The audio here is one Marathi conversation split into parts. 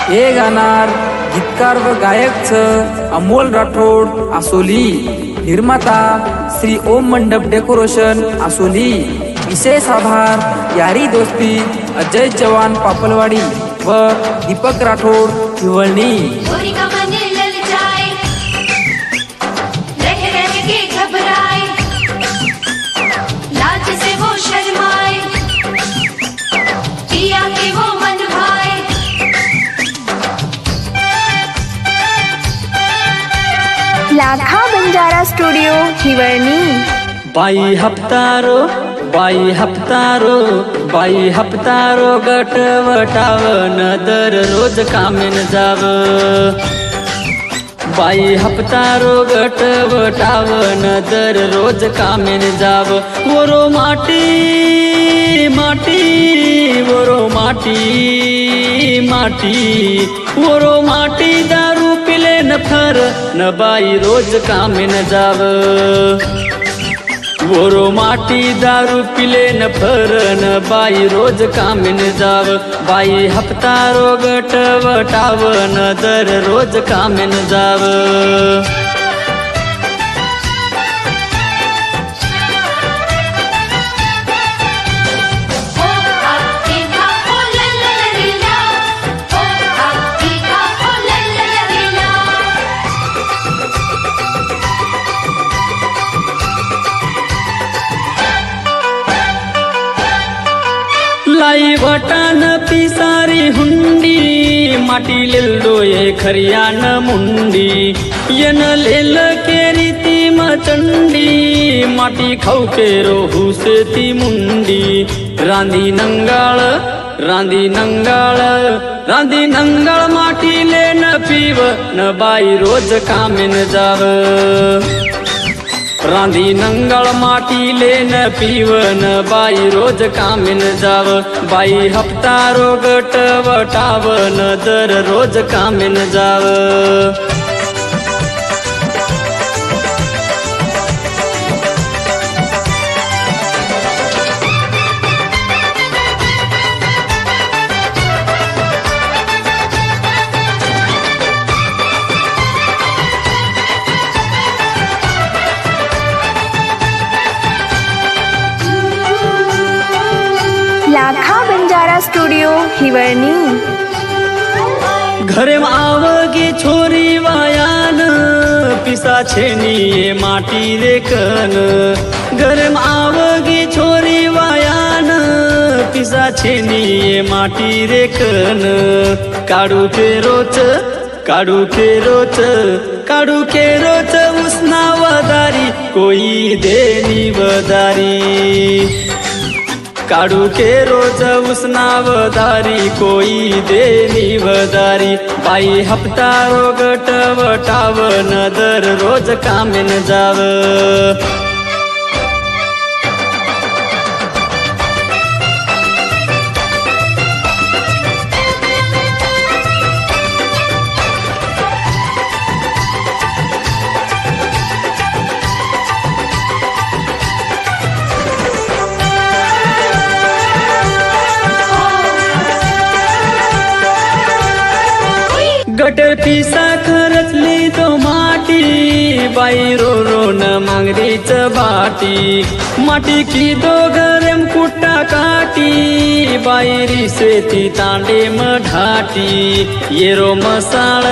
हे गाणार गीतकार व गायक छ अमोल राठोड आसोली, निर्माता श्री ओम मंडप डेकोरेशन आसोली। विशेष आभार यारी दोस्ती अजय चव्हाण पापलवाडी व दीपक राठोड हिवळणी। लाखा बंजारा स्टुडिओ हिवळणी। बाई हप्तारो बाई हप्तारो बाई हप्तारो गट वटावन दररोज कामेन जाव। बाई हप्तारो गट वटावन दररोज कामेन जाव। वरो माटी माटी वरो माटी माटी वरो माटी दारू पिले न फर न बाई रोज कामेन जाव। वरो माटी दारू पिले न फर न बाई रोज कामेन जाव। बाई हप्तारो गट वटावन दररोज कामेन जाव। लाई वटान पिसारी हुंडी माटी लेल्लो ये खरियान मुंडी यन लेल के रीति मचंडी माटी खाऊ के रोहू से ती मुंडी। रांदी नंगाळ रांदी नंगाळ रांदी नंगाळ माटी ले न पीव न बाई रोज कामेन जाव। रांदी नंगाळ माटी ले न पीवन बाई रोज कामेन जाव। बाई हप्तारो गट वटावन दररोज कामेन जाव। लाखा बंजारा स्टुडिओ हिवळणी। घरे में आवगे छोरी वायान पिसा छेनी ये माटी रेकन। घरे में आवगे छोरी वायान पिसा छेनी ये माटी रेकन। काडू के रोच काडू के रोच काडू के रोच उसना वदारी कोई देनी वदारी। काडू के रोज उसना वदारी कोई देनी वदारी। बाई हप्तारो गट वटावन दररोज कामेन जाव। गटर पिसा खरचली तो माटी बाई रो रो न मांगरीच बाटी। माटी की दो घरम कुट्टा काटी बाई रिसेती तांडे मढाटी। ये रो मसाळ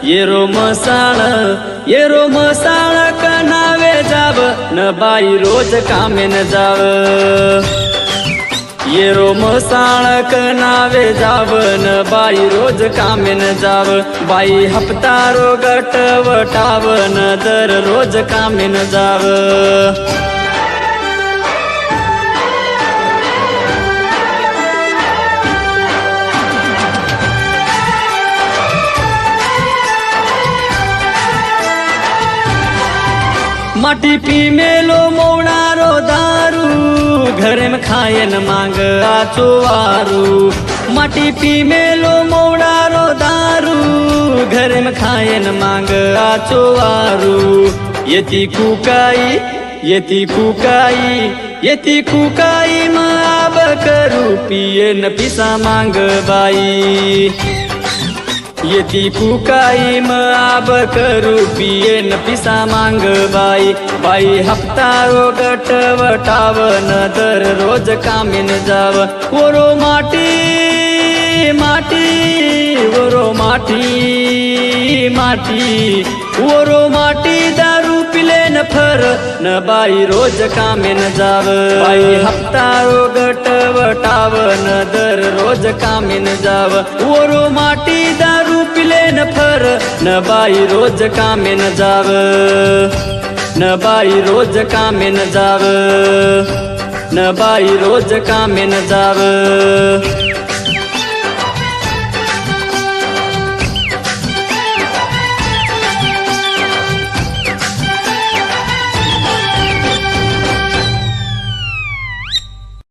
ये रो मसाळ ये रो मसाळ कनावे जाव न बाई रोज कामेन जाव। ये रो मसाळ कनावे जावन बाई रोज कामेन जाव। बाई हप्तारो गट वटावन दररोज कामेन जाव। माटी पी मेलो मोड़ारो दारू घरे में खायन मांग आचो वारू। माटी पी मेलो मोड़ारो दारू घरे में खायन मांग आचो वारू। येती कुकाई येती कुकाई येती कुकाई माब करू पिये न पिसा मांग बाई। येती फुकाई मग आब करू पियेन पिसा मांग बाई बाई हप्तारो गट वटावन दररोज कामीन जाव ओरो माटी माटी ओरो माटी माटी ओरो माटी दारू पिले न फर न बाई रोज कामेन जाव बाई हप्तारो गट वटावन दररोज कामेन जाव ओरो माटी दारू पिले न फर न बाई रोज कामेन जाव न बाई रोज कामेन जाव न बाई रोज कामेन जाव